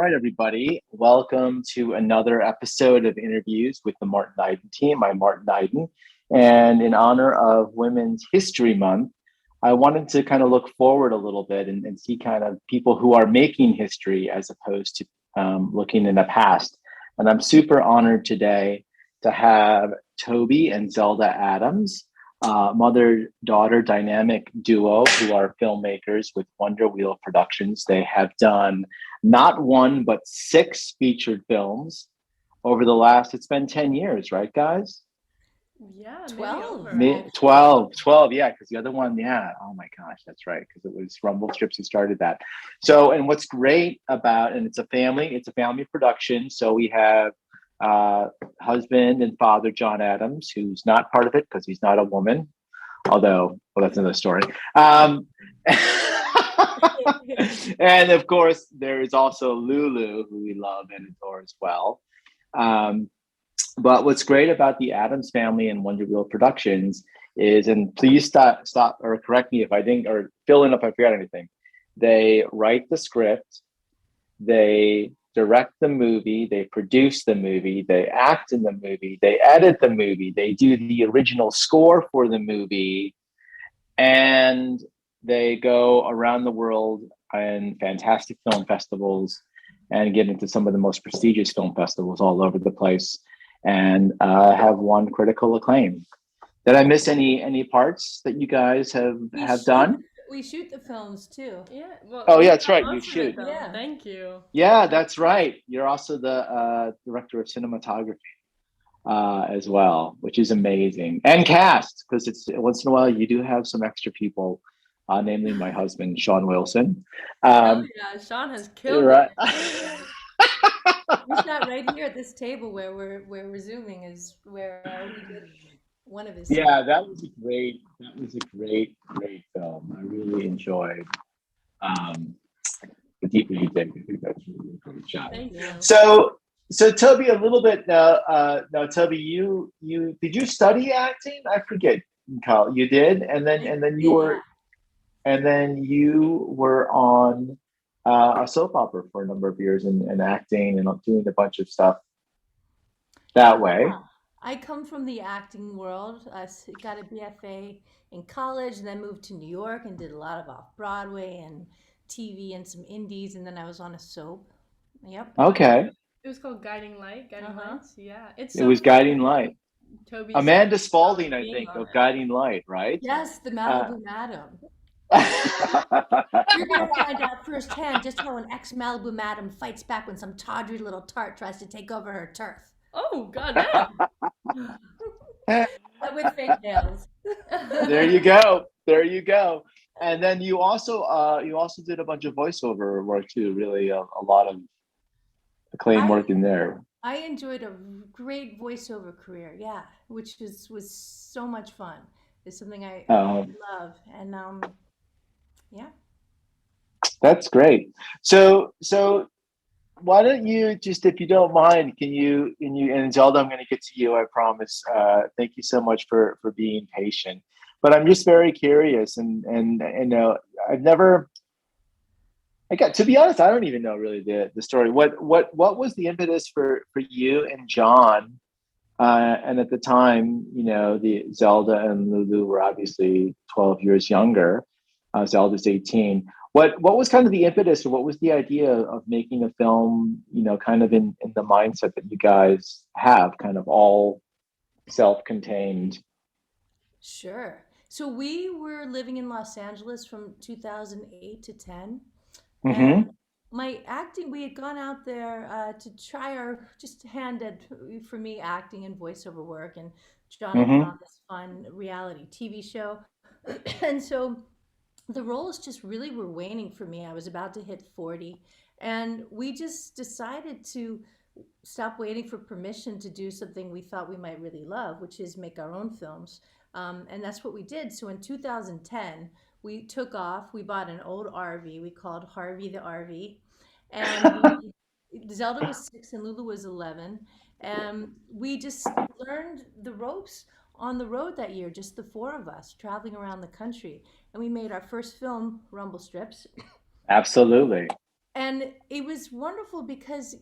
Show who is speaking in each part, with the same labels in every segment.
Speaker 1: All right, everybody. Welcome to another episode of Interviews with the Martin Eiden team. I'm Martin Eiden. And in honor of Women's History Month, I wanted to kind of look forward a little bit and see kind of people who are making history as opposed to looking in the past. And I'm super honored today to have Toby and Zelda Adams, mother-daughter dynamic duo who are filmmakers with Wonder Wheel Productions. They have done not one, but 6 featured films over the last, it's been 10 years, right, guys?
Speaker 2: Yeah, maybe
Speaker 3: 12,
Speaker 2: over.
Speaker 3: actually.
Speaker 1: 12, yeah, because the other one, yeah, oh my gosh, that's right, because it was RUMBLESTRIPS who started that. So, and what's great about, and it's a family production. So we have husband and father, John Adams, who's not part of it because he's not a woman, although, well, that's another story. And of course, there is also Lulu, who we love and adore as well. Um, but what's great about the Adams family and Wonder Wheel Productions is, and please stop or correct me if I didn't, or fill in if I forgot anything. They write the script, they direct the movie, they produce the movie, they act in the movie, they edit the movie, they do the original score for the movie, and they go around the world in fantastic film festivals and get into some of the most prestigious film festivals all over the place, and have won critical acclaim. Did I miss any parts that you guys have done?
Speaker 3: We shoot the films too.
Speaker 2: Yeah, well,
Speaker 1: Oh
Speaker 2: we
Speaker 1: yeah,
Speaker 2: have
Speaker 1: that's right. You
Speaker 2: most of it
Speaker 1: shoot.
Speaker 2: though.
Speaker 3: Yeah.
Speaker 2: Thank you.
Speaker 1: Yeah, that's right. You're also the director of cinematography as well, which is amazing. And cast, because it's once in a while you do have some extra people, namely my husband, Sean Wilson.
Speaker 2: Hell
Speaker 1: Um,
Speaker 2: yeah, Sean has killed it.
Speaker 1: right.
Speaker 3: We shot right here at this table where we're zooming is where we did one of his scenes.
Speaker 1: Yeah, that was a great film. I really enjoyed um, the deeper you dig. I think that's really a great shot.
Speaker 2: Thank you.
Speaker 3: Yeah.
Speaker 1: So Toby, a little bit now. Now, Toby, you did you study acting? I forget. In college, you did, and then
Speaker 3: I
Speaker 1: and then you
Speaker 3: did,
Speaker 1: were and then you were on a soap opera for a number of years and acting and doing a bunch of stuff
Speaker 3: yeah.
Speaker 1: that way.
Speaker 3: I come from the acting world. Got a BFA in college, and then moved to New York and did a lot of off-Broadway and TV and some indies, and then I was on a soap. Yep.
Speaker 1: Okay,
Speaker 2: It was called Guiding Light, Guiding
Speaker 3: Uh-huh.
Speaker 2: Lights. Yeah, it's
Speaker 1: it
Speaker 2: so
Speaker 1: was
Speaker 2: funny.
Speaker 1: Guiding Light.
Speaker 2: Toby's
Speaker 1: Amanda Spaulding, I
Speaker 2: being
Speaker 1: think,
Speaker 2: on
Speaker 1: of
Speaker 2: it.
Speaker 1: Guiding Light, right?
Speaker 3: Yes, the
Speaker 1: Uh,
Speaker 3: Malibu Madam. You're gonna find out firsthand just how an ex-Malibu Madam fights back when some tawdry little tart tries to take over her turf.
Speaker 2: Oh goddamn.
Speaker 3: But with fake nails.
Speaker 1: there you go. There you go. And then you also did a bunch of voiceover work too. Really, a lot of acclaim
Speaker 3: I
Speaker 1: work in there.
Speaker 3: I enjoyed a great voiceover career, yeah, which was so much fun. It's something I
Speaker 1: Um,
Speaker 3: love, and yeah.
Speaker 1: that's great. So why don't you just, if you don't mind, can you and Zelda, I'm going to get to you, I promise. Thank you so much for being patient. But I'm just very curious, and you know, I've never. I got to be honest, I don't even know really the story. What was the impetus for you and John? And at the time, you know, the Zelda and Lulu were obviously 12 years younger. Zelda's 18. What was kind of the impetus, or what was the idea of making a film, you know, kind of in the mindset that you guys have, kind of all self-contained?
Speaker 3: Sure. So we were living in Los Angeles from 2008 to 10, and
Speaker 1: Mm-hmm.
Speaker 3: my acting, we had gone out there to try our just hand at, for me, acting and voiceover work, and John had
Speaker 1: Mm-hmm.
Speaker 3: found this fun reality TV show, and so the roles just really were waning for me. I was about to hit 40, and we just decided to stop waiting for permission to do something we thought we might really love, which is make our own films. And that's what we did. So in 2010, we took off. We bought an old RV. We called Harvey the RV. And Zelda was 6 and Lulu was 11. And we just learned the ropes on the road that year, just the 4 of us traveling around the country. And we made our first film, Rumble Strips.
Speaker 1: Absolutely.
Speaker 3: And it was wonderful because,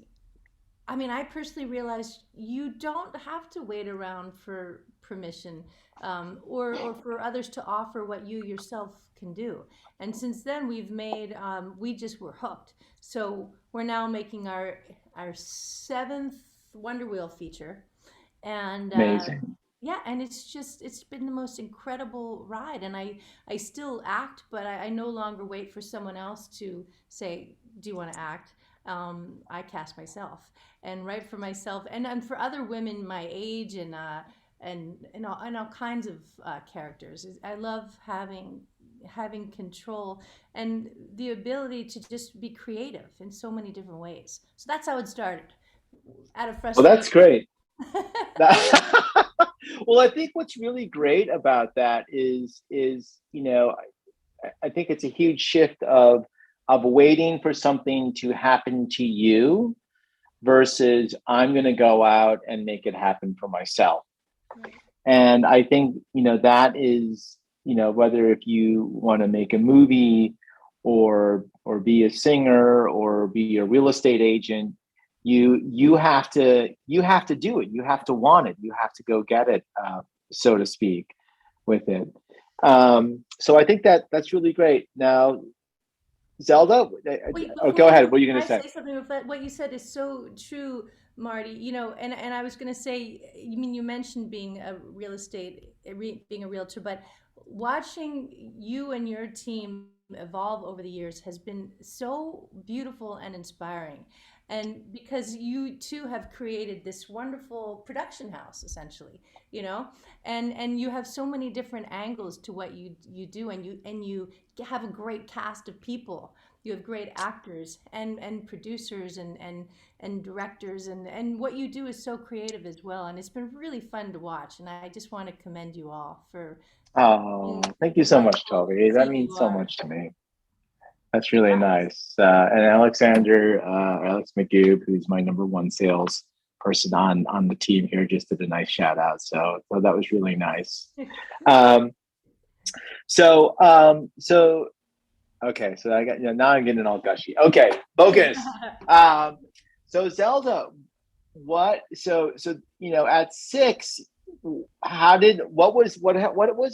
Speaker 3: I mean, I personally realized you don't have to wait around for permission, or for others to offer what you yourself can do. And since then, we just were hooked. So we're now making our seventh Wonder Wheel feature, and
Speaker 1: Amazing.
Speaker 3: yeah, and it's been the most incredible ride. And I still act, but I no longer wait for someone else to say, do you want to act? I cast myself and write for myself, and for other women my age, and all kinds of characters. I love having control and the ability to just be creative in so many different ways. So that's how it started, out of
Speaker 1: Well, that's
Speaker 3: frustration.
Speaker 1: great. Well, I think what's really great about that is I think it's a huge shift of waiting for something to happen to you versus I'm going to go out and make it happen for myself.
Speaker 2: Right.
Speaker 1: And I think, that is, whether if you want to make a movie or be a singer or be a real estate agent, you have to do it. You have to want it. You have to go get it, so to speak, with it. So I think that's really great. Now, Zelda,
Speaker 3: Wait,
Speaker 1: oh,
Speaker 3: before
Speaker 1: go
Speaker 3: you
Speaker 1: ahead.
Speaker 3: go,
Speaker 1: What are you
Speaker 3: can
Speaker 1: going
Speaker 3: I
Speaker 1: to say?
Speaker 3: say something with that? What you said is so true, Marty. And I was going to say, you mentioned being a real estate, being a realtor, but watching you and your team evolve over the years has been so beautiful and inspiring. And because you too have created this wonderful production house, essentially, and you have so many different angles to what you do, and you have a great cast of people. You have great actors and producers and directors, and what you do is so creative as well, and it's been really fun to watch, and I just want to commend you all for
Speaker 1: Oh,
Speaker 3: being
Speaker 1: thank you
Speaker 3: the
Speaker 1: so much,
Speaker 3: wonderful
Speaker 1: Toby. That
Speaker 3: team you
Speaker 1: means so
Speaker 3: are.
Speaker 1: much to me. That's really
Speaker 3: Yeah.
Speaker 1: nice. And Alex McGoob, who's my number one sales person on the team here, just did a nice shout out. So that was really nice. Um, so okay, so I got, now I'm getting all gushy. Okay, focus. Um, so Zelda, at 6, what was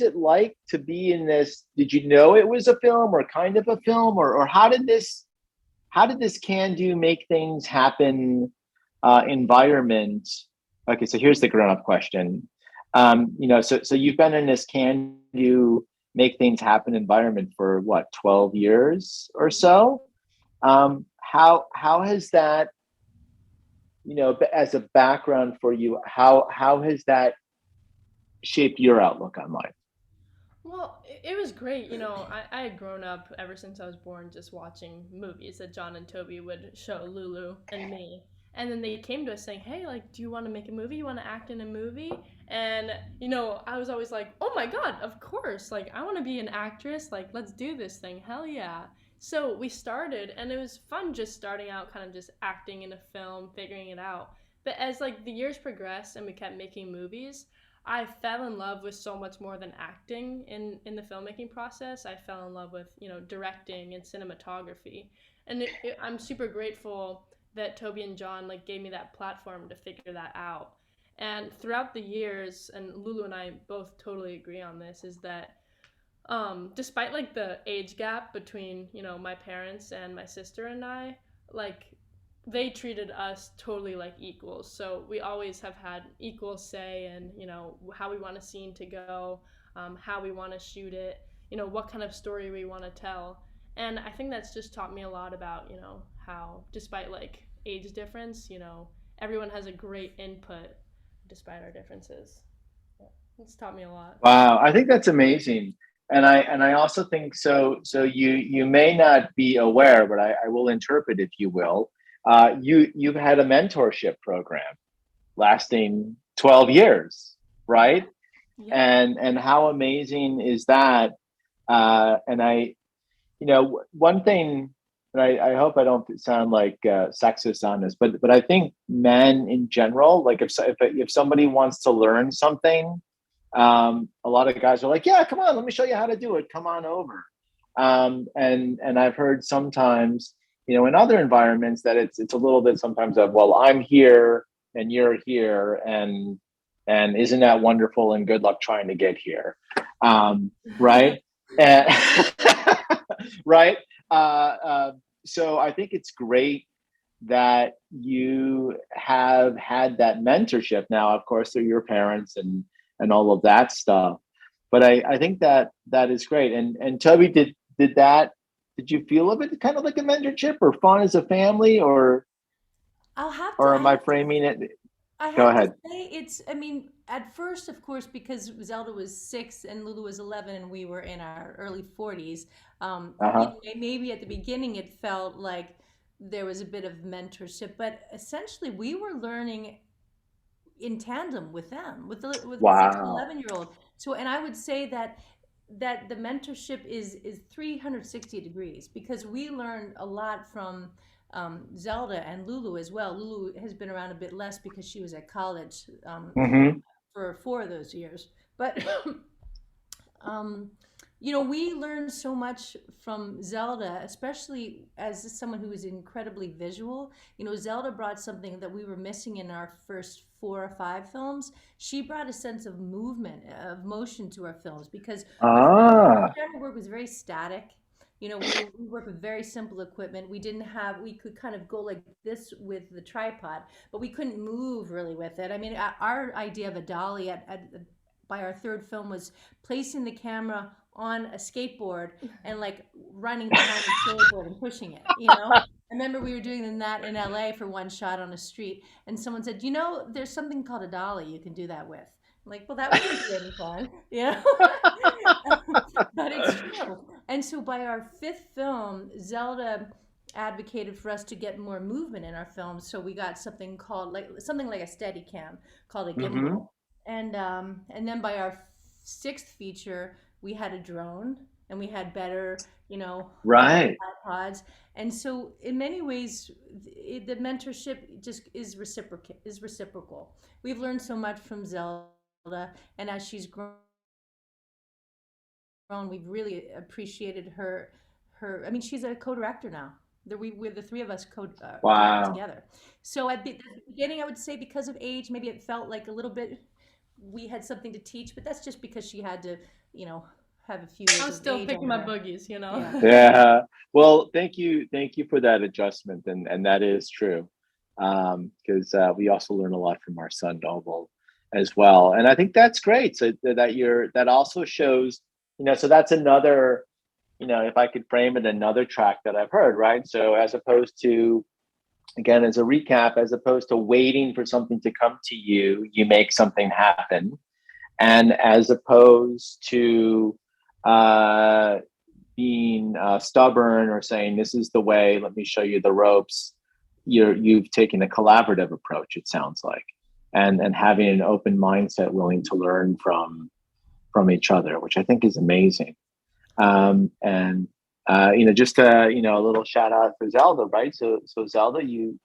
Speaker 1: it like to be in this? Did you know it was a film or kind of a film, or how did this can do make things happen environment? Okay, so here's the grown-up question. So you've been in this can do make things happen environment for what, 12 years or so? How has that, as a background for you, how has that shaped your outlook on life?
Speaker 2: Well, it was great. I had grown up ever since I was born just watching movies that John and Toby would show Lulu and me. And then they came to us saying, hey, like, do you want to make a movie? You want to act in a movie? And, I was always like, oh my God, of course. Like, I want to be an actress. Like, let's do this thing. Hell yeah. So we started, and it was fun just starting out, kind of just acting in a film, figuring it out. But as, like, the years progressed and we kept making movies, I fell in love with so much more than acting in the filmmaking process. I fell in love with, directing and cinematography. And I'm super grateful that Toby and John like gave me that platform to figure that out. And throughout the years, and Lulu and I both totally agree on this, is that despite like the age gap between, my parents and my sister and I, like they treated us totally like equals. So we always have had equal say in, how we want a scene to go, how we want to shoot it, what kind of story we want to tell. And I think that's just taught me a lot about, how despite like age difference, everyone has a great input despite our differences. Yeah, it's taught me a lot.
Speaker 1: Wow, I think that's amazing. And I also think so. So you may not be aware, but I will interpret, if you will. You've had a mentorship program lasting 12 years,
Speaker 2: Yeah.
Speaker 1: right?
Speaker 2: Yeah.
Speaker 1: And how amazing is that? And one thing, and I hope I don't sound like sexist on this, but I think men in general, like if somebody wants to learn something, a lot of guys are like, yeah, come on, let me show you how to do it. Come on over. And I've heard sometimes in other environments that it's a little bit sometimes of, well, I'm here and you're here, and isn't that wonderful, and good luck trying to get here, right? And, right. So I think it's great that you have had that mentorship. Now, of course, they're your parents and all of that stuff. But I think that is great. And Toby, did you feel of it kind of like a mentorship or fun as a family, or am I framing it? Go ahead.
Speaker 3: To say I mean, at first, of course, because Zelda was 6 and Lulu was 11 and we were in our early 40s, maybe at the beginning it felt like there was a bit of mentorship, but essentially we were learning in tandem with them, with the 6 and 11-year-old. So, and I would say that the mentorship is 360 degrees, because we learned a lot from Zelda and Lulu as well. Lulu has been around a bit less because she was at college for 4 of those years. But we learned so much from Zelda, especially as someone who is incredibly visual. Zelda brought something that we were missing in our first 4 or 5 films. She brought a sense of movement, of motion to our films, because our camera work was very static. We work with very simple equipment. We could kind of go like this with the tripod, but we couldn't move really with it. I mean, our idea of a dolly by our 3rd film was placing the camera on a skateboard and like running behind the skateboard and pushing it. I remember we were doing that in LA for one shot on a street, and someone said, there's something called a dolly you can do that with. I'm like, well, that wouldn't be any fun, but it's true. And so by our 5th film, Zelda advocated for us to get more movement in our films, so we got something like a Steadicam called a gimbal. And then by our 6th feature, we had a drone, and we had better, tripods. And so in many ways, the mentorship just is reciprocal. We've learned so much from Zelda, and as she's grown, we've really appreciated her. I mean, she's a co-director now. We're the 3 of us co-direct together. So at the beginning, I would say because of age, maybe it felt like a little bit we had something to teach, but that's just because she had to, have a few years.
Speaker 2: I'm still picking my boogies,
Speaker 1: Yeah. Well, thank you for that adjustment, and that is true, because we also learn a lot from our son Noble as well, and I think that's great. So that also shows, so that's another, if I could frame it, another track that I've heard, right? So as opposed to, again, as a recap, as opposed to waiting for something to come to you, you make something happen. And as opposed to being stubborn or saying, this is the way, let me show you the ropes, you've taken a collaborative approach, it sounds like, and having an open mindset, willing to learn from each other, which I think is amazing. Just a little shout out for Zelda, right? So Zelda, you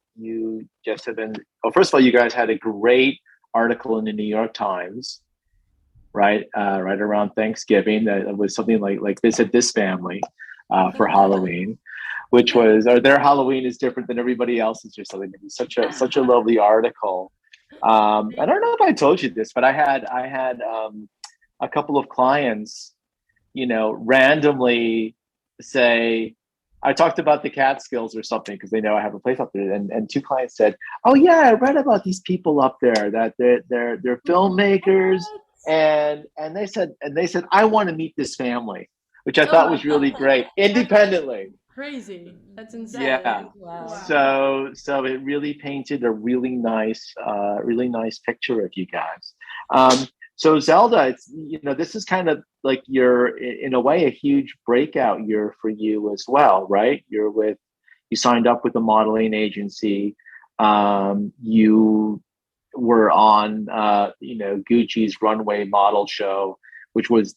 Speaker 1: just have been, well, first of all, you guys had a great article in the New York Times, right around Thanksgiving, that was something like Visit This Family for Halloween, which was, or their Halloween is different than everybody else's or something. It was such a lovely article. I don't know if I told you this, but I had a couple of clients, randomly say, I talked about the Catskills or something because they know I have a place up there, and 2 clients said, "Oh yeah, I read about these people up there, that they're filmmakers, and they said I want to meet this family," which I thought was really great, independently.
Speaker 2: Crazy. That's insane.
Speaker 1: Yeah.
Speaker 3: Wow.
Speaker 1: So it really painted a really nice picture of you guys. So Zelda, it's, this is kind of like in a way, a huge breakout year for you as well, right? You signed up with a modeling agency. You were on, Gucci's runway model show, which was,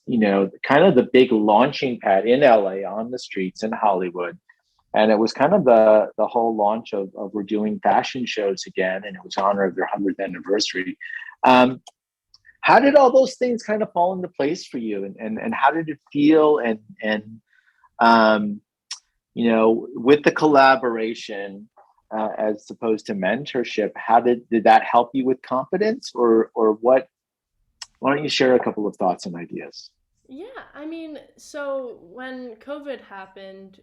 Speaker 1: kind of the big launching pad in LA, on the streets in Hollywood. And it was kind of the whole launch of we're doing fashion shows again, and it was in honor of their 100th anniversary. How did all those things kind of fall into place for you, and how did it feel? And with the collaboration as opposed to mentorship, how did that help you with confidence, or what? Why don't you share a couple of thoughts and ideas?
Speaker 2: Yeah, I mean, so when COVID happened,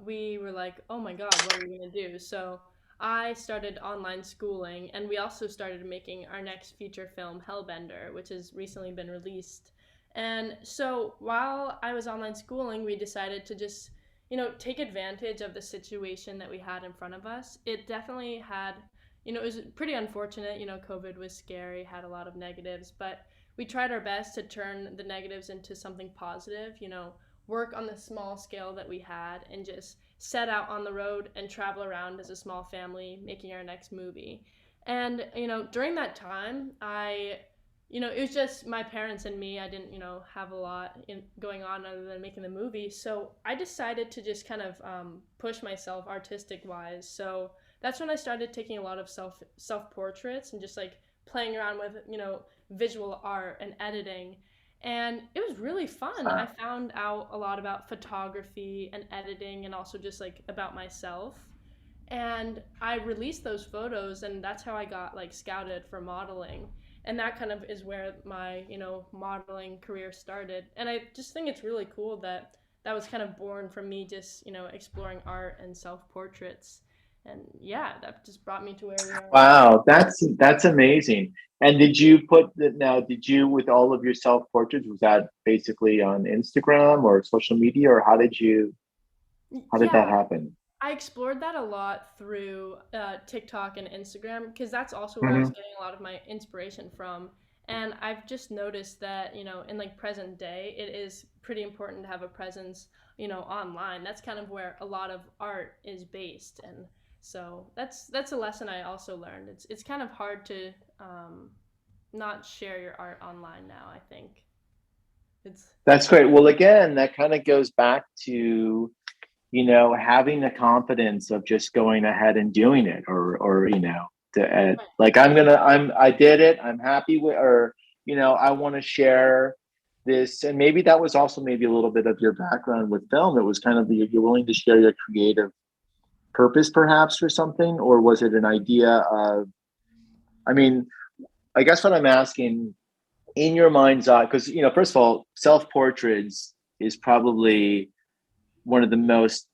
Speaker 2: we were like, oh my God, what are we gonna do? So I started online schooling, and we also started making our next feature film, Hellbender, which has recently been released. And so while I was online schooling, we decided to just, take advantage of the situation that we had in front of us. It definitely had, it was pretty unfortunate. COVID was scary, had a lot of negatives, but we tried our best to turn the negatives into something positive, work on the small scale that we had and just set out on the road and travel around as a small family making our next movie. And, during that time, it was just my parents and me. I didn't, have a lot going on other than making the movie. So I decided to just kind of push myself artistic wise. So that's when I started taking a lot of self portraits and just like playing around with, visual art and editing. And it was really fun. I found out a lot about photography and editing and also just like about myself. And I released those photos, and that's how I got like scouted for modeling. And that kind of is where my, modeling career started. And I just think it's really cool that that was kind of born from me just, exploring art and self-portraits. And yeah, that just brought me to where we are now.
Speaker 1: Wow, that's amazing. And did you put that now? Did you, with all of your self portraits, was that basically on Instagram or social media, or how did that
Speaker 2: Yeah,
Speaker 1: happen?
Speaker 2: I explored that a lot through TikTok and Instagram because that's also where I was
Speaker 1: Hmm.
Speaker 2: getting a lot of my inspiration from. And I've just noticed that, in like present day, it is pretty important to have a presence, online. That's kind of where a lot of art is based. And so that's a lesson I also learned. It's kind of hard to not share your art online now, I think. It's
Speaker 1: That's great. Well, again, that kind of goes back to having the confidence of just going ahead and doing it, or
Speaker 2: right.
Speaker 1: like I did it, I'm happy with, or I want to share this. And maybe that was also maybe a little bit of your background with film. It was kind of you're willing to share your creative purpose perhaps for something, or was it an idea of, I mean, I guess what I'm asking, in your mind's eye, because first of all, self-portraits is probably one of the most,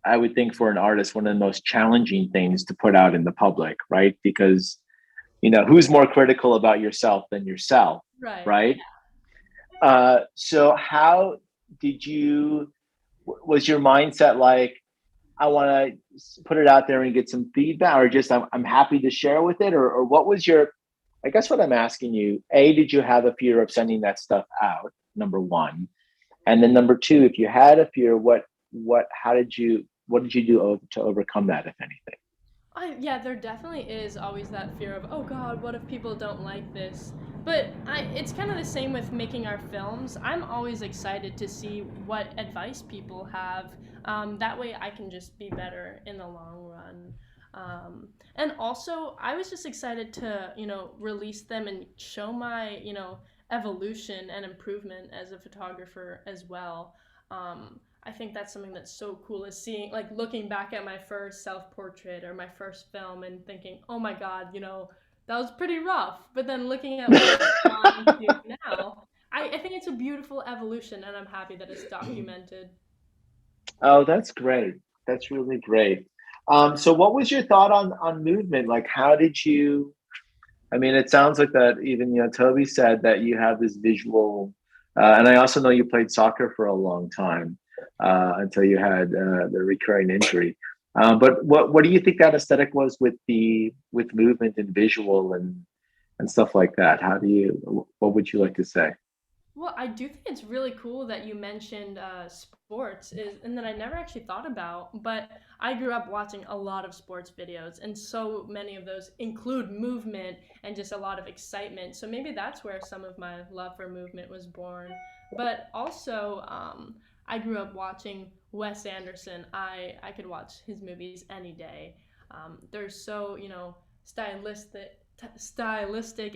Speaker 1: I would think, for an artist, one of the most challenging things to put out in the public, right? Because who's more critical about yourself than yourself,
Speaker 2: Right.
Speaker 1: right? So how did you, was your mindset like, I want to put it out there and get some feedback, or just I'm happy to share with it, or what was your, I guess what I'm asking you, A, did you have a fear of sending that stuff out? Number one. And then number two, if you had a fear, what did you do to overcome that, if anything?
Speaker 2: Yeah, there definitely is always that fear of, oh God, what if people don't like this? But it's kind of the same with making our films. I'm always excited to see what advice people have. That way I can just be better in the long run. And also, I was just excited to, release them and show my, evolution and improvement as a photographer as well. I think that's something that's so cool is seeing, like, looking back at my first self portrait or my first film and thinking, oh my God, that was pretty rough. But then looking at where it's gone to now, I think it's a beautiful evolution and I'm happy that it's documented.
Speaker 1: Oh, that's great. That's really great. So what was your thought on movement? Like, how did you, I mean, it sounds like that even, Toby said that you have this visual, and I also know you played soccer for a long time, until you had the recurring injury. But what do you think that aesthetic was with with movement and visual and stuff like that? What would you like to say?
Speaker 2: Well, I do think it's really cool that you mentioned sports, and that I never actually thought about. But I grew up watching a lot of sports videos, and so many of those include movement and just a lot of excitement. So maybe that's where some of my love for movement was born. But also, I grew up watching Wes Anderson. I could watch his movies any day. They're so stylistic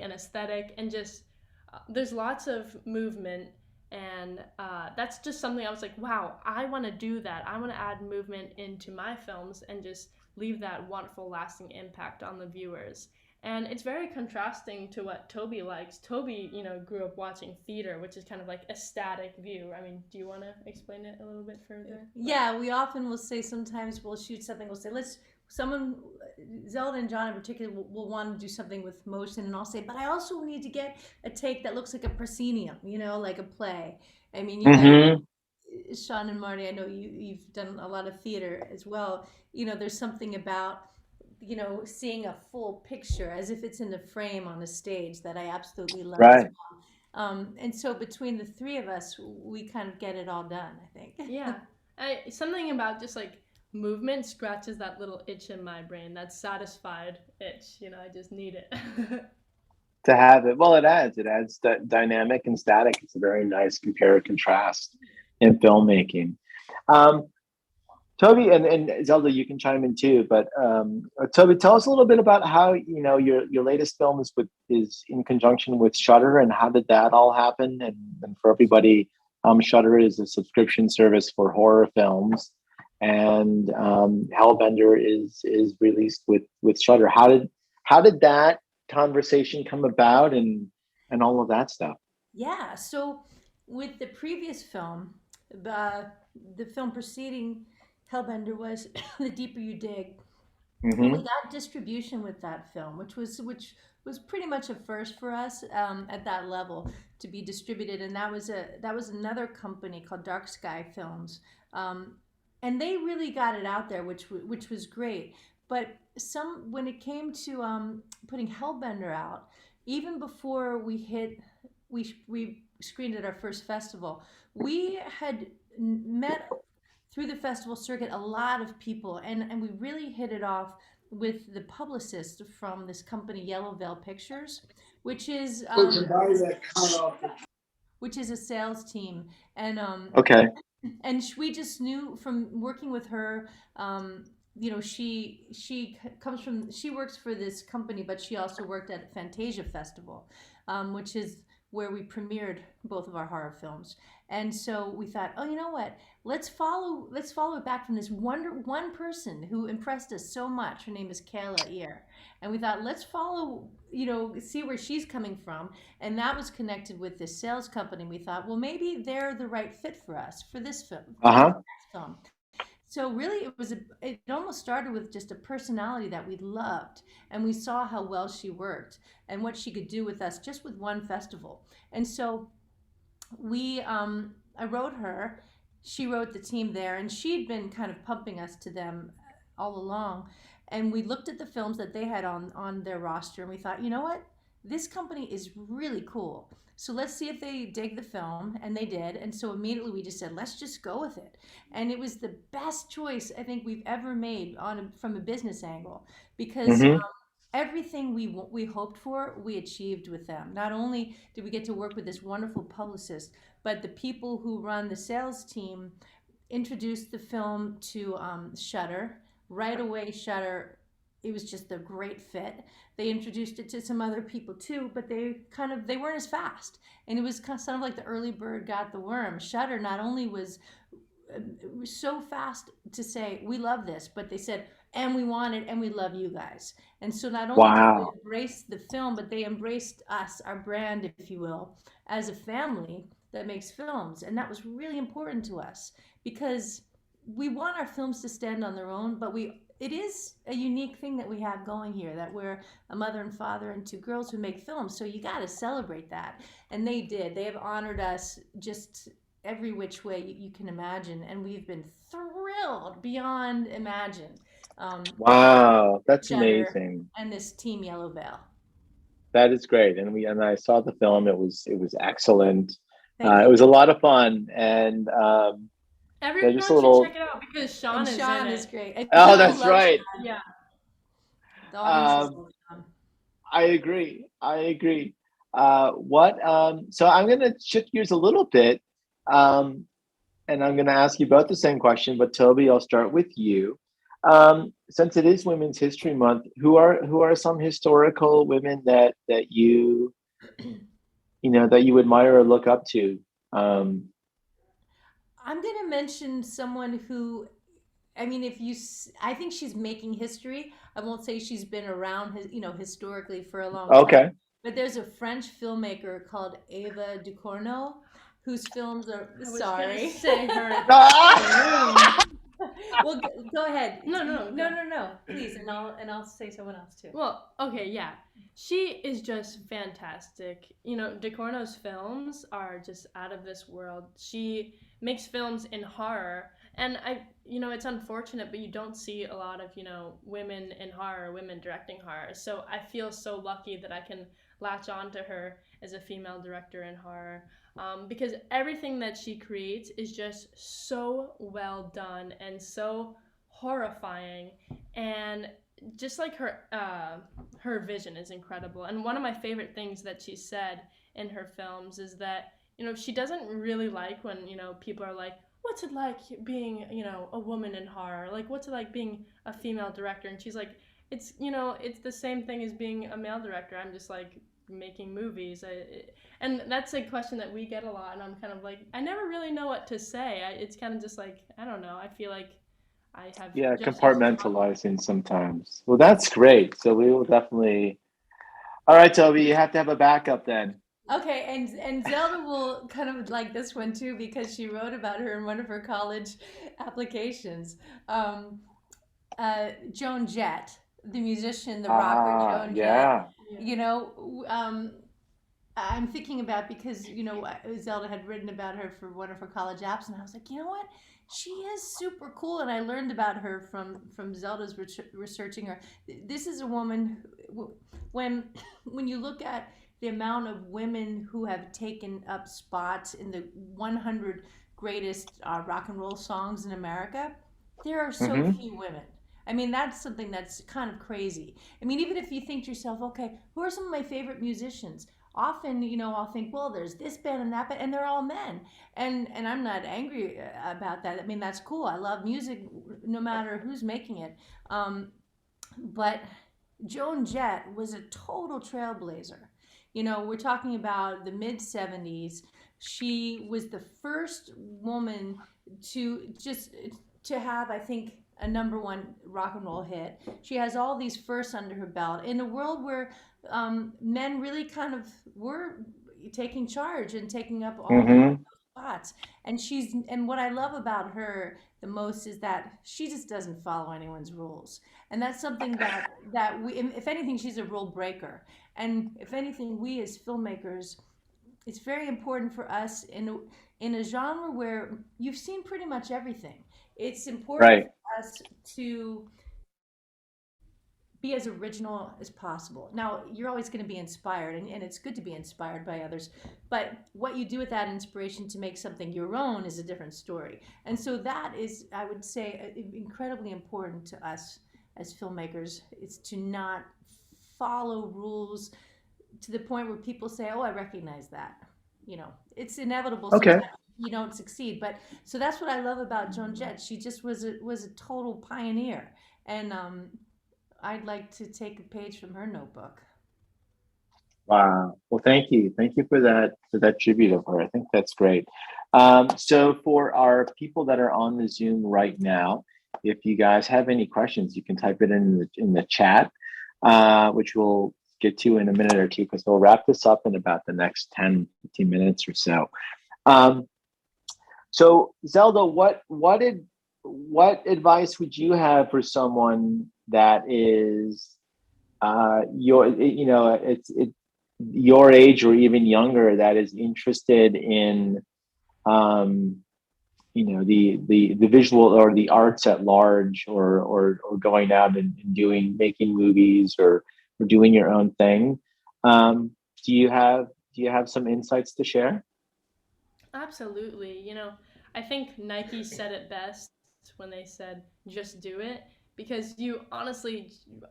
Speaker 2: and aesthetic, and just there's lots of movement, And that's just something I was like, wow, I want to do that. I want to add movement into my films and just leave that wonderful lasting impact on the viewers. And it's very contrasting to what Toby likes. Toby, grew up watching theater, which is kind of like a static view. I mean, do you want to explain it a little bit further?
Speaker 3: Yeah, we often will say, sometimes we'll shoot something, we'll say, Zelda and John in particular will want to do something with motion, and I'll say, but I also need to get a take that looks like a proscenium, like a play. I mean, you guys, Sean and Marty, I know you've done a lot of theater as well. There's something about seeing a full picture as if it's in a frame on a stage that I absolutely love as
Speaker 1: Right.
Speaker 3: well. And so between the three of us, we kind of get it all done, I think.
Speaker 2: Yeah. Something about just like movement scratches that little itch in my brain, that satisfied itch. I just need it.
Speaker 1: To have it, well, it adds dynamic and static. It's a very nice compare and contrast in filmmaking. Toby and Zelda, you can chime in too, but Toby, tell us a little bit about how your latest film is in conjunction with Shudder, and how did that all happen? And for everybody, Shudder is a subscription service for horror films, and Hellbender is released with Shudder. How did that conversation come about, and all of that stuff?
Speaker 3: Yeah, so with the previous film, the film preceding Hellbender was The Deeper You Dig. And we got distribution with that film, which was pretty much a first for us at that level to be distributed. And that was another company called Dark Sky Films, and they really got it out there, which was great. But when it came to putting Hellbender out, even before we screened at our first festival, we had met through the festival circuit a lot of people, and we really hit it off with the publicist from this company, Yellow Veil Pictures, which is a sales team. And
Speaker 1: Okay.
Speaker 3: and we just knew from working with her, she works for this company, but she also worked at Fantasia Festival, which is where we premiered both of our horror films. And so we thought, oh, you know what? Let's follow it back from this one person who impressed us so much. Her name is Kayla Ear. And we thought, let's follow, see where she's coming from. And that was connected with this sales company. We thought, well, maybe they're the right fit for us for this film. Film. So really, it almost started with just a personality that we loved, and we saw how well she worked and what she could do with us just with one festival. And so I wrote her, she wrote the team there, and she'd been kind of pumping us to them all along. And we looked at the films that they had on their roster, and we thought, you know what? This company is really cool. So let's see if they dig the film, and they did. And so immediately we just said, let's just go with it. And it was the best choice I think we've ever made from a business angle, because everything we hoped for, we achieved with them. Not only did we get to work with this wonderful publicist, but the people who run the sales team introduced the film to Shudder. Right away, Shudder, it was just a great fit. They introduced it to some other people too, but they weren't as fast. And it was kind of like the early bird got the worm. Shudder not only was so fast to say, we love this, but they said, and we want it, and we love you guys. And so not only did they embrace the film, but they embraced us, our brand, if you will, as a family that makes films. And that was really important to us, because we want our films to stand on their own, but it is a unique thing that we have going here, that we're a mother and father and two girls who make films. So you got to celebrate that. And they did. They have honored us just every which way you can imagine. And we've been thrilled beyond imagine.
Speaker 1: Wow, that's
Speaker 3: Shudder
Speaker 1: amazing.
Speaker 3: And this team Yellow Veil.
Speaker 1: That is great. And I saw the film. It was excellent. It was a lot of fun. And
Speaker 2: everyone should check it out, because Sean is
Speaker 3: great.
Speaker 1: Oh, that's right.
Speaker 2: Sean. Yeah.
Speaker 3: The audience is fun.
Speaker 1: I agree. So I'm going to shift gears a little bit, and I'm going to ask you both the same question. But Toby, I'll start with you. Since it is Women's History Month, who are some historical women that you that you admire or look up to? Um,
Speaker 3: I'm going to mention someone who, I mean, I think she's making history. I won't say she's been around, historically for a long time.
Speaker 1: okay.
Speaker 3: But there's a French filmmaker called Eva Ducournau, whose films are,
Speaker 2: I was gonna
Speaker 3: sorry.
Speaker 2: say her
Speaker 1: Ah!
Speaker 2: name.
Speaker 3: Well, go ahead.
Speaker 2: No, no,
Speaker 3: No,
Speaker 2: go.
Speaker 3: no, no. Please, and I'll say someone else too.
Speaker 2: Well, okay, yeah. She is just fantastic. You know, DeCorno's films are just out of this world. She makes films in horror, and it's unfortunate, but you don't see a lot of, women in horror, women directing horror. So I feel so lucky that I can latch on to her as a female director in horror. Because everything that she creates is just so well done and so horrifying, and just like her vision is incredible. And one of my favorite things that she said in her films is that she doesn't really like when people are like, what's it like being a woman in horror, like what's it like being a female director, and she's like, it's the same thing as being a male director. I'm just like making movies. And that's a question that we get a lot, and I'm kind of like, I never really know what to say. It's kind of just like, I don't know, I feel like I have
Speaker 1: Yeah,
Speaker 2: just as strong.
Speaker 1: compartmentalizing sometimes. Well, that's great. So we will definitely. All right, Toby, you have to have a backup then.
Speaker 3: Okay, and Zelda will kind of like this one too because she wrote about her in one of her college applications. Um, Joan Jett, the musician, the rocker
Speaker 1: Ah,
Speaker 3: Joan Jett.
Speaker 1: yeah.
Speaker 2: Yeah.
Speaker 3: You know, I'm thinking about because Zelda had written about her for one of her college apps, and I was like, you know what? She is super cool, and I learned about her from Zelda's researching her. This is a woman when when you look at the amount of women who have taken up spots in the 100 greatest rock and roll songs in America, there are so
Speaker 1: Mm-hmm.
Speaker 3: few women. I mean, that's something that's kind of crazy. I mean, even if you think to yourself, okay, who are some of my favorite musicians? Often, I'll think, well, there's this band and that band, and they're all men. And I'm not angry about that. I mean, that's cool. I love music, no matter who's making it. But Joan Jett was a total trailblazer. We're talking about the mid 70s. She was the first woman to have, I think, a number one rock and roll hit. She has all these firsts under her belt in a world where men really kind of were taking charge and taking up all those
Speaker 1: Mm-hmm.
Speaker 3: spots. And what I love about her the most is that she just doesn't follow anyone's rules. And that's something that we, if anything, she's a rule breaker. And if anything, we as filmmakers, it's very important for us in a genre where you've seen pretty much everything. It's important
Speaker 1: Right.
Speaker 3: for us to be as original as possible. Now, you're always going to be inspired, and it's good to be inspired by others. But what you do with that inspiration to make something your own is a different story. And so that is, I would say, incredibly important to us as filmmakers. Is to not follow rules to the point where people say, "Oh, I recognize that." It's inevitable
Speaker 1: Okay.
Speaker 3: sometimes you don't succeed. But so that's what I love about Joan Jett. She just was a total pioneer, and I'd like to take a page from her notebook.
Speaker 1: Wow. Well, thank you. Thank you for that tribute of her. I think that's great. So for our people that are on the Zoom right now, if you guys have any questions, you can type it in the chat, which we'll get to in a minute or two because we'll wrap this up in about the next 10, 15 minutes or so. Um, so Zelda, what advice would you have for someone that is it's your age or even younger that is interested in um, the visual or the arts at large, or going out and making movies, or doing your own thing. Um, do you have some insights to share?
Speaker 2: Absolutely. I think Nike said it best when they said, just do it, because you honestly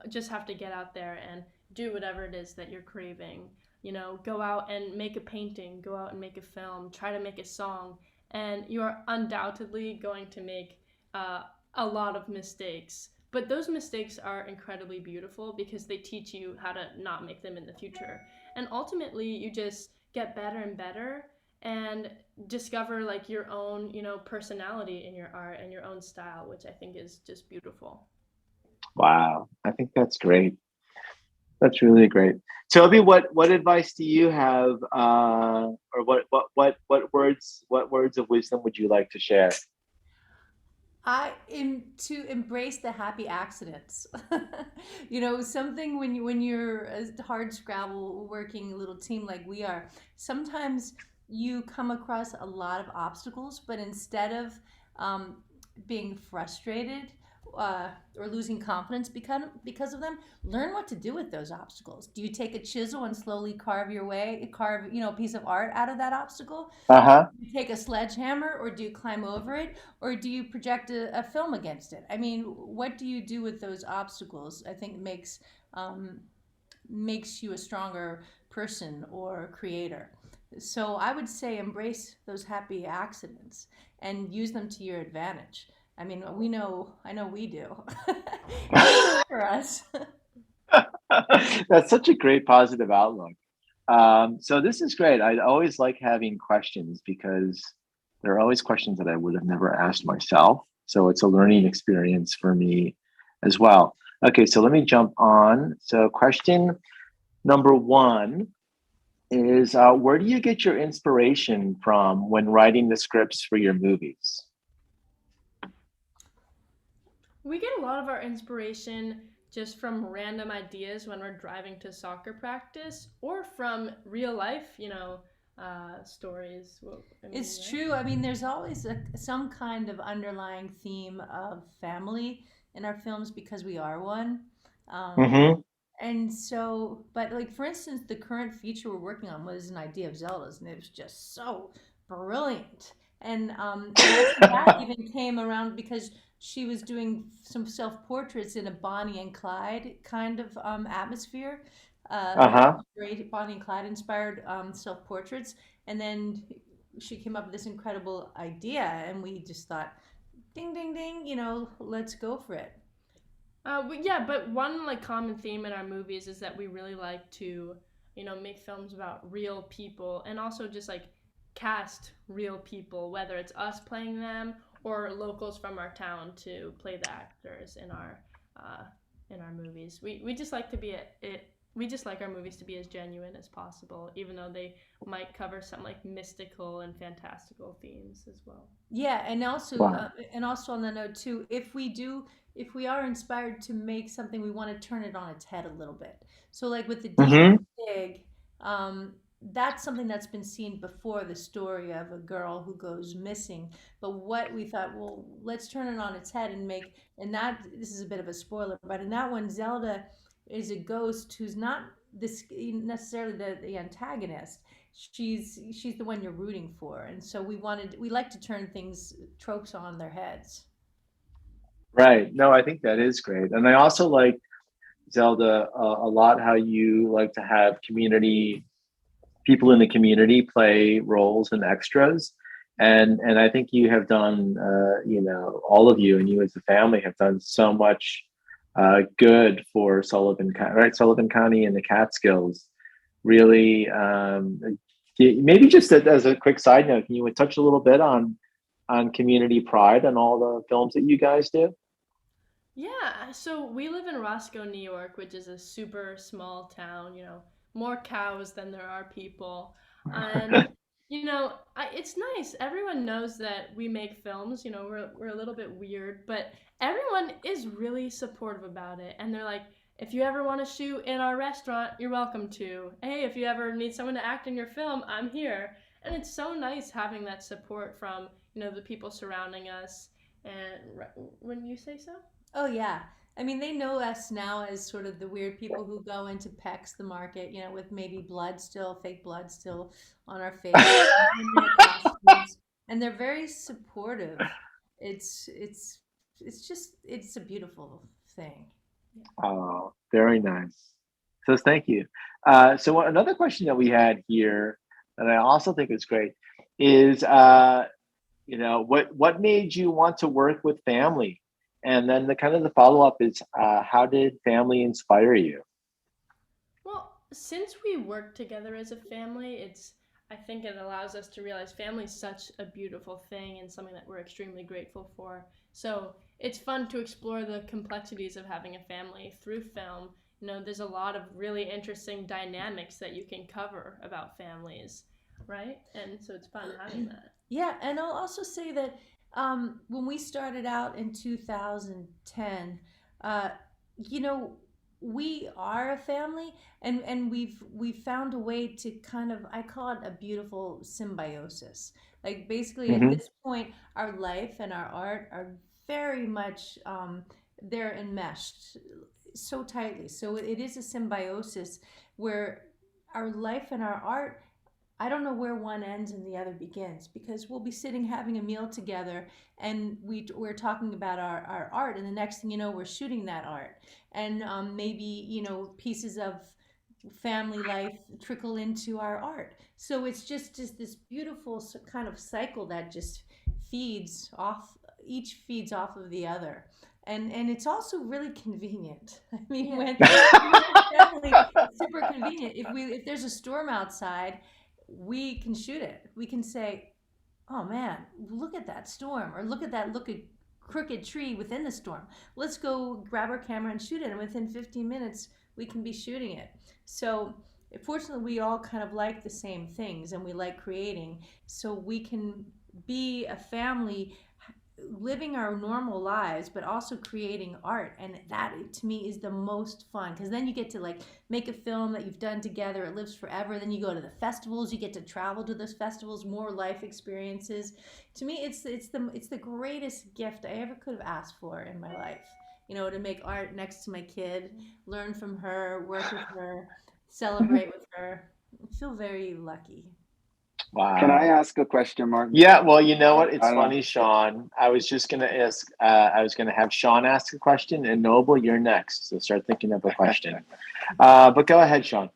Speaker 2: just have to get out there and do whatever it is that you're craving. Go out and make a painting, go out and make a film, try to make a song, and you are undoubtedly going to make a lot of mistakes. But those mistakes are incredibly beautiful because they teach you how to not make them in the future. And ultimately, you just get better and better, and discover like your own, personality in your art and your own style, which I think is just beautiful.
Speaker 1: Wow, I think that's great. That's really great. Toby, what advice do you have, or what words of wisdom would you like to share?
Speaker 3: I am to embrace the happy accidents. Something when you're a hard scrabble working little team like we are, sometimes you come across a lot of obstacles, but instead of um, being frustrated or losing confidence because of them, learn what to do with those obstacles. Do you take a chisel and slowly carve a piece of art out of that obstacle?
Speaker 1: Uh-huh.
Speaker 3: You take a sledgehammer, or do you climb over it, or do you project a film against it? I mean, what do you do with those obstacles? I think makes you a stronger person or creator. So I would say embrace those happy accidents and use them to your advantage. I mean, I know we do. For us.
Speaker 1: That's such a great positive outlook. So this is great. I always like having questions because there are always questions that I would have never asked myself. So it's a learning experience for me as well. Okay, so let me jump on. So question number one is, where do you get your inspiration from when writing the scripts for your movies?
Speaker 2: We get a lot of our inspiration just from random ideas when we're driving to soccer practice or from real life, stories. Well, I mean,
Speaker 3: It's
Speaker 2: right?
Speaker 3: true. I mean, there's always some kind of underlying theme of family in our films because we are one. Um,
Speaker 1: Mm-hmm.
Speaker 3: and so, but like for instance, the current feature we're working on was an idea of Zelda's, and it was just so brilliant. And I think that even came around because she was doing some self portraits in a Bonnie and Clyde kind of atmosphere, like
Speaker 1: Uh-huh.
Speaker 3: great Bonnie and Clyde inspired self portraits. And then she came up with this incredible idea, and we just thought, ding, ding, ding, let's go for it.
Speaker 2: Yeah, but one like common theme in our movies is that we really like to, make films about real people and also just like cast real people, whether it's us playing them or locals from our town to play the actors uh, in our movies. We just like to be it. We just like our movies to be as genuine as possible, even though they might cover some like mystical and fantastical themes as well.
Speaker 3: Yeah,
Speaker 1: Wow.
Speaker 3: and also on the note too, if we are inspired to make something, we want to turn it on its head a little bit. So like with the deep
Speaker 1: Mm-hmm.
Speaker 3: dig, that's something that's been seen before, the story of a girl who goes missing. But what we thought, well, let's turn it on its head and this is a bit of a spoiler, but in that one, Zelda is a ghost who's not this necessarily the antagonist. She's the one you're rooting for, and so we like to turn things tropes on their heads.
Speaker 1: Right. No, I think that is great. And I also like, Zelda, a lot how you like to have community people in the community play roles and extras. And I think you have done, all of you and you as a family have done so much good for right? Sullivan County and the Catskills. Really, maybe just as a quick side note, can you touch a little bit on community pride and all the films that you guys do?
Speaker 2: Yeah, so we live in Roscoe, New York, which is a super small town, more cows than there are people. And, it's nice. Everyone knows that we make films, we're a little bit weird, but everyone is really supportive about it. And they're like, if you ever want to shoot in our restaurant, you're welcome to. Hey, if you ever need someone to act in your film, I'm here. And it's so nice having that support from, the people surrounding us. And wouldn't you say so?
Speaker 3: Oh yeah. I mean, they know us now as sort of the weird people who go into Pecs, the market, with maybe fake blood still on our face, in their costumes, and they're very supportive. It's a beautiful thing. Yeah.
Speaker 1: Oh, very nice. So thank you. Another question that we had here that I also think is great is, what made you want to work with family? And then the follow up is, how did family inspire you?
Speaker 2: Well, since we work together as a family, I think it allows us to realize family is such a beautiful thing and something that we're extremely grateful for. So it's fun to explore the complexities of having a family through film. You know, there's a lot of really interesting dynamics that you can cover about families, right? And so it's fun having that.
Speaker 3: Yeah, and I'll also say that when we started out in 2010, uh, you know, we are a family, and we've found a way to kind of, I call it a beautiful symbiosis. Like basically at
Speaker 1: Hmm.
Speaker 3: this point, our life and our art are very much they're enmeshed so tightly. So it is a symbiosis where our life and our art, I don't know where one ends and the other begins, because we'll be sitting having a meal together and we're talking about our art, and the next thing you know, we're shooting that art. And maybe, pieces of family life trickle into our art. So it's just this beautiful kind of cycle that just feeds off, each feeds off of the other. And it's also really convenient. I mean,
Speaker 2: Yeah.
Speaker 3: when you're a family, it's super convenient. If there's a storm outside, we can shoot it. We can say, "Oh man, look at that storm," or look at crooked tree within the storm. Let's go grab our camera and shoot it." And within 15 minutes, we can be shooting it. So, fortunately, we all kind of like the same things and we like creating. So we can be a family living our normal lives but also creating art, and that to me is the most fun, because then you get to like make a film that you've done together. It lives forever. Then you go to the festivals, you get to travel to those festivals, more life experiences. To me, it's the greatest gift I ever could have asked for in my life, to make art next to my kid, learn from her, work with her, celebrate with her. I feel very lucky.
Speaker 4: Can I
Speaker 1: Wow.
Speaker 4: ask a question, Martin?
Speaker 1: Yeah, well, you know what? It's
Speaker 4: I don't
Speaker 1: funny, Sean. I was just gonna ask. I was gonna have Sean ask a question, and Noble, you're next. So start thinking of a question. But go ahead, Sean.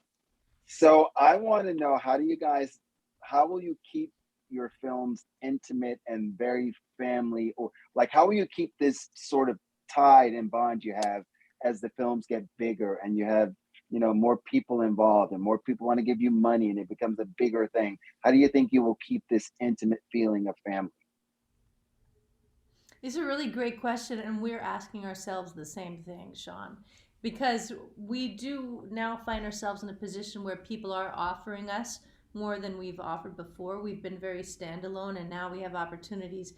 Speaker 4: So I want to know, how will you keep your films intimate and very family, or like how will you keep this sort of tide and bond you have as the films get bigger and you have, more people involved and more people want to give you money and it becomes a bigger thing? How do you think you will keep this intimate feeling of family?
Speaker 3: It's a really great question, and we're asking ourselves the same thing, Sean, because we do now find ourselves in a position where people are offering us more than we've offered before. We've been very standalone, and now we have opportunities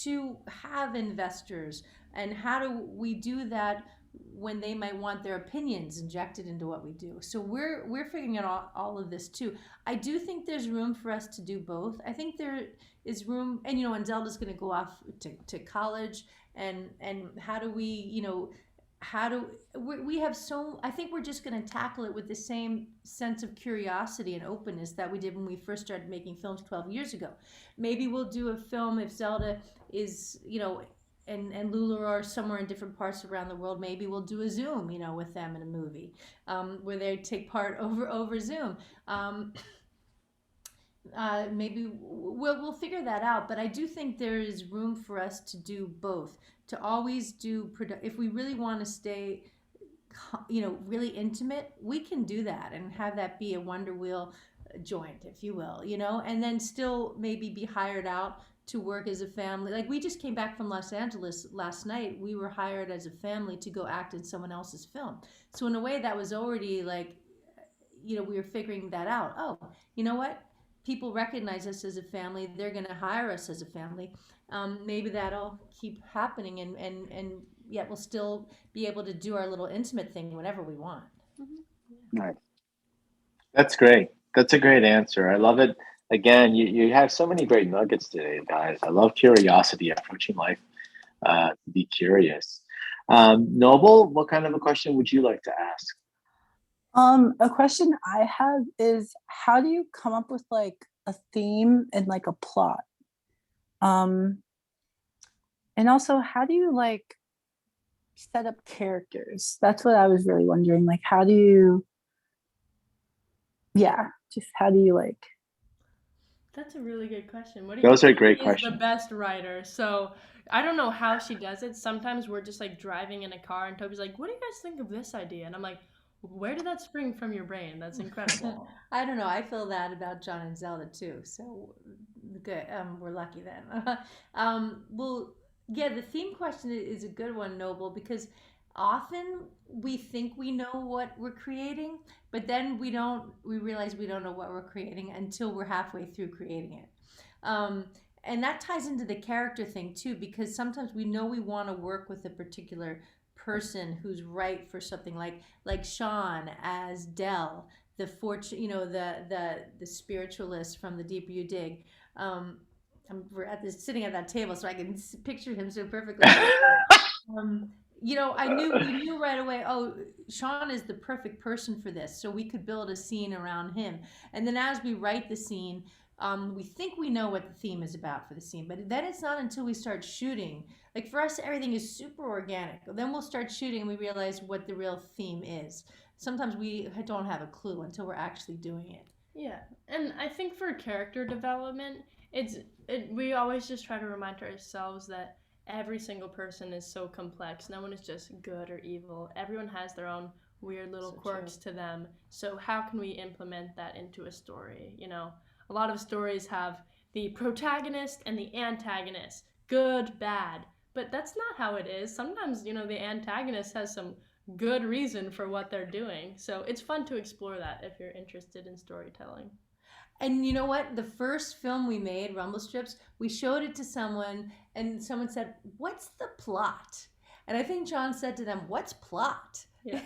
Speaker 3: to have investors. And how do we do that when they might want their opinions injected into what we do? So we're figuring out all of this too. I do think there's room for us to do both. I think there is room, and and Zelda's going to go off to college, and how do we, how do we have so, I think we're just going to tackle it with the same sense of curiosity and openness that we did when we first started making films 12 years ago. Maybe we'll do a film if Zelda is, and Lulu are somewhere in different parts around the world. Maybe we'll do a Zoom, with them in a movie, where they take part over Zoom. Maybe we'll figure that out, but I do think there is room for us to do both. To always do if we really want to stay, really intimate, we can do that and have that be a Wonder Wheel joint, if you will, and then still maybe be hired out to work as a family. Like we just came back from Los Angeles last night. We were hired as a family to go act in someone else's film. So in a way, that was already like, we were figuring that out. Oh, you know what? People recognize us as a family. They're going to hire us as a family. Maybe that'll keep happening, and yet we'll still be able to do our little intimate thing whenever we want.
Speaker 4: Nice.
Speaker 1: That's great. That's a great answer. I love it. Again, you have so many great nuggets today, guys. I love curiosity, approaching life to be curious. Noble, what kind of a question would you like to ask?
Speaker 5: A question I have is, how do you come up with like a theme and like a plot? And also, how do you like set up characters? That's what I was really wondering. Like, how do you, how do you like?
Speaker 2: That's a really good question.
Speaker 1: Those are
Speaker 2: Courtney
Speaker 1: great
Speaker 2: is
Speaker 1: questions.
Speaker 2: the best writer, so I don't know how she does it. Sometimes we're just like driving in a car, and Toby's like, "What do you guys think of this idea?" And I'm like, where did that spring from your brain? That's incredible.
Speaker 3: I don't know. I feel that about John and Zelda too. So good. We're lucky then. Well, yeah, the theme question is a good one, Noble, because often we think we know what we're creating, but then we don't. We realize we don't know what we're creating until we're halfway through creating it. Um, and that ties into the character thing too, because sometimes we know we want to work with a particular person who's right for something, like Sean as Dell, the fortune, the spiritualist from The Deeper You Dig. We're at this sitting at that table, so I can picture him so perfectly. um, we knew right away. Oh, Sean is the perfect person for this, so we could build a scene around him. And then as we write the scene, we think we know what the theme is about for the scene, but then it's not until we start shooting. Like for us, everything is super organic. Then we'll start shooting and we realize what the real theme is. Sometimes we don't have a clue until we're actually doing it.
Speaker 2: Yeah, and I think for character development, we always just try to remind ourselves that every single person is so complex. No one is just good or evil. Everyone has their own weird little quirks to them. So how can we implement that into a story? A lot of stories have the protagonist and the antagonist, good, bad. But that's not how it is. Sometimes, the antagonist has some good reason for what they're doing. So it's fun to explore that if you're interested in storytelling.
Speaker 3: And you know what? The first film we made, RUMBLESTRIPS, we showed it to someone, and someone said, "What's the plot?" And I think John said to them, "What's plot?"
Speaker 2: Yeah.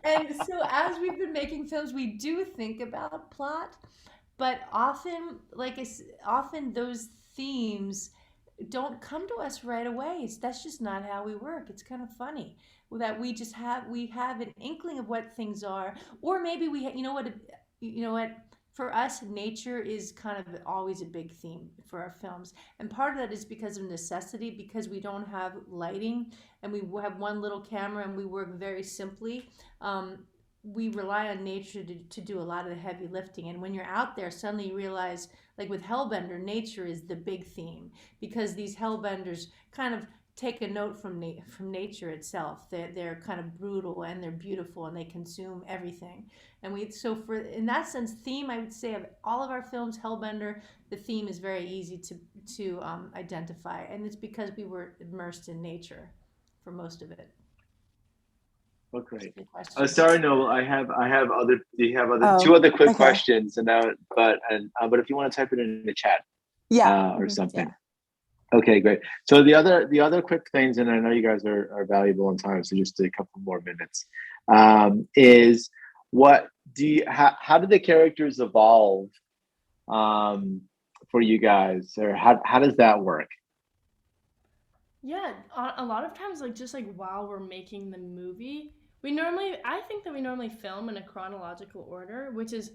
Speaker 3: And so as we've been making films, we do think about plot, but often, often those themes don't come to us right away. That's just not how we work. It's kind of funny that we have an inkling of what things are, or maybe you know what, for us, nature is kind of always a big theme for our films, and part of that is because of necessity, because we don't have lighting and we have one little camera and we work very simply. We rely on nature to do a lot of the heavy lifting, and when you're out there, suddenly you realize, like with Hellbender, nature is the big theme, because these Hellbenders kind of take a note from nature itself. They're kind of brutal and they're beautiful and they consume everything. And in that sense, theme, I would say, of all of our films, Hellbender, the theme is very easy to identify, and it's because we were immersed in nature for most of it.
Speaker 1: Oh, great.
Speaker 3: Good question.
Speaker 1: Sorry, Noel. I have other. You have
Speaker 5: Oh,
Speaker 1: two other quick
Speaker 5: okay.
Speaker 1: questions, but if you want to type it in the chat,
Speaker 5: Yeah.
Speaker 1: or
Speaker 5: Mhm,
Speaker 1: something.
Speaker 5: yeah.
Speaker 1: Okay, great. So the other quick things, and I know you guys are valuable in time, so just a couple more minutes. Is what how did the characters evolve for you guys, or how does that work?
Speaker 2: Yeah, a lot of times, just while we're making the movie, I think that we normally film in a chronological order, which is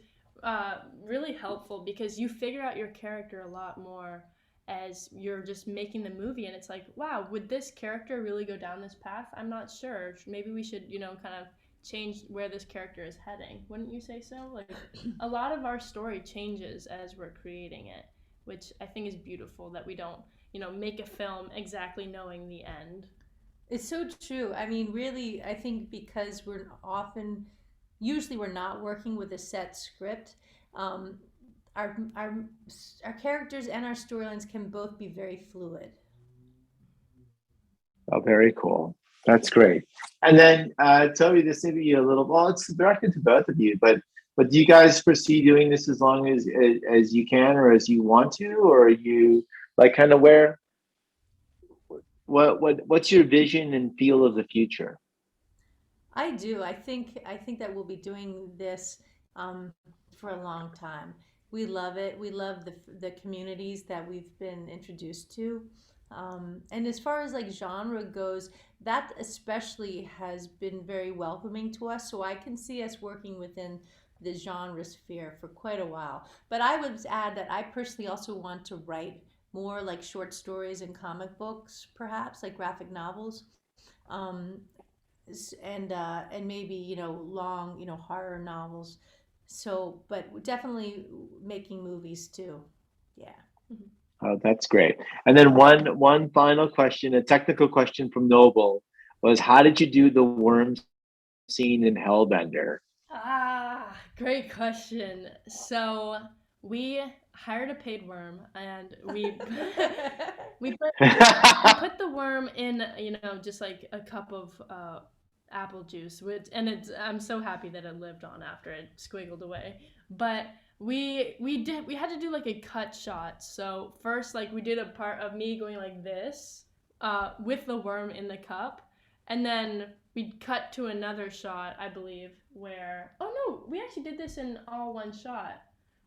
Speaker 2: really helpful because you figure out your character a lot more as you're just making the movie, and it's like, wow, would this character really go down this path? I'm not sure. Maybe we should, kind of change where this character is heading. Wouldn't you say so? Like, a lot of our story changes as we're creating it, which I think is beautiful, that we don't make a film exactly knowing the end.
Speaker 3: It's so true. I mean, really, I think because usually we're not working with a set script. Um, our characters and our storylines can both be very fluid.
Speaker 1: Oh, very cool. That's great. And then, Toby, this may be a little, well, it's directed to both of you, but do you guys foresee doing this as long as you can, or as you want to, or are you like kind of what's your vision and feel of the future?
Speaker 3: I do. I think that we'll be doing this for a long time. We love it. We love the communities that we've been introduced to. And as far as like genre goes, that especially has been very welcoming to us. So I can see us working within the genre sphere for quite a while. But I would add that I personally also want to write more like short stories and comic books, perhaps like graphic novels. Um, and maybe long horror novels. So, but definitely making movies too. Yeah.
Speaker 1: Oh, that's great. And then one final question, a technical question from Noble, was how did you do the worms scene in Hellbender?
Speaker 2: Ah, great question. So we hired a paid worm, and we we put the worm in, just like a cup of apple juice, which and it's I'm so happy that it lived on after it squiggled away. But we had to do like a cut shot. So first, like, we did a part of me going like this, with the worm in the cup, and then we cut to another shot, I believe, where no, we actually did this in all one shot.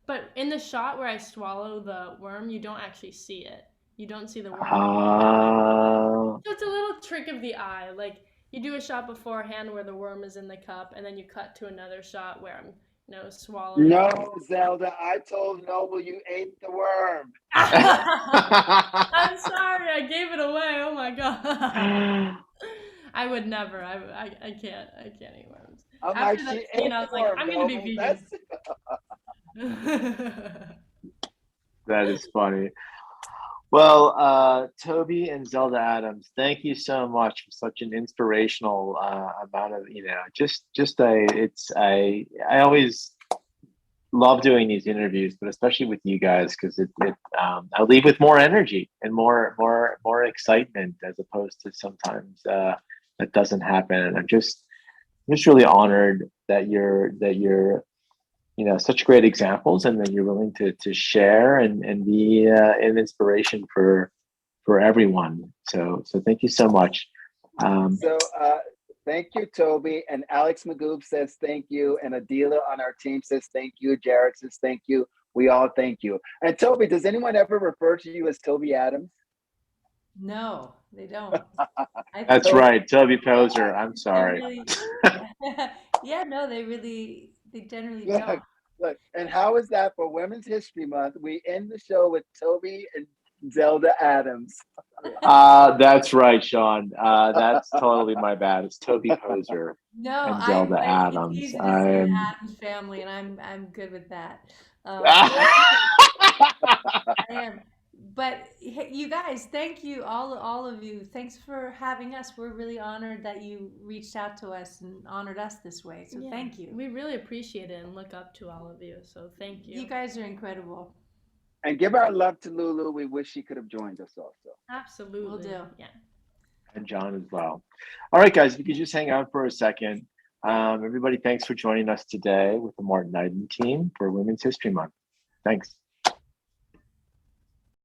Speaker 2: But in the shot where I swallow the worm, you don't actually see it. You don't see the worm.
Speaker 1: Oh.
Speaker 2: So it's a little trick of the eye. Like, you do a shot beforehand where the worm is in the cup, and then you cut to another shot where I'm, swallowing.
Speaker 4: No, Zelda, I told Noble you ate the worm.
Speaker 2: I'm sorry, I gave it away. Oh my god. I would never. I can't eat worms.
Speaker 4: I'm
Speaker 2: After
Speaker 4: like,
Speaker 2: that
Speaker 4: she
Speaker 2: scene,
Speaker 4: ate
Speaker 2: I
Speaker 4: the
Speaker 2: was like,
Speaker 4: worm,
Speaker 2: I'm gonna be
Speaker 4: Noble.
Speaker 2: vegan.
Speaker 1: That is funny. Well, Toby and Zelda Adams, thank you so much for such an inspirational amount of, I always love doing these interviews, but especially with you guys, because I leave with more energy and more excitement, as opposed to sometimes that doesn't happen. And I'm just really honored that you're such great examples, and that you're willing to share and be an inspiration for everyone. So thank you so much.
Speaker 4: Thank you, Toby. And Alex Magoob says thank you. And Adila on our team says thank you. Jared says thank you. We all thank you. And Toby, does anyone ever refer to you as Toby Adams?
Speaker 3: No, they don't.
Speaker 1: That's right, Toby Poser. I'm sorry.
Speaker 3: Really, yeah, no, they generally don't.
Speaker 4: Look, and how is that for Women's History Month? We end the show with Toby and Zelda Adams.
Speaker 1: That's right, Sean. That's totally my bad. It's Toby Poser and Zelda Adams.
Speaker 3: It's easy to say Adams family, and I'm good with that. I am. But hey, you guys, thank you, all of you. Thanks for having us. We're really honored that you reached out to us and honored us this way. So thank you.
Speaker 2: We really appreciate it and look up to all of you. So thank you.
Speaker 3: You guys are incredible.
Speaker 4: And give our love to Lulu. We wish she could have joined us also.
Speaker 2: Absolutely.
Speaker 3: Will do.
Speaker 2: Yeah.
Speaker 1: And John as well. All right, guys, if you could just hang out for a second. Everybody, thanks for joining us today with the Martin Eiden team for Women's History Month. Thanks.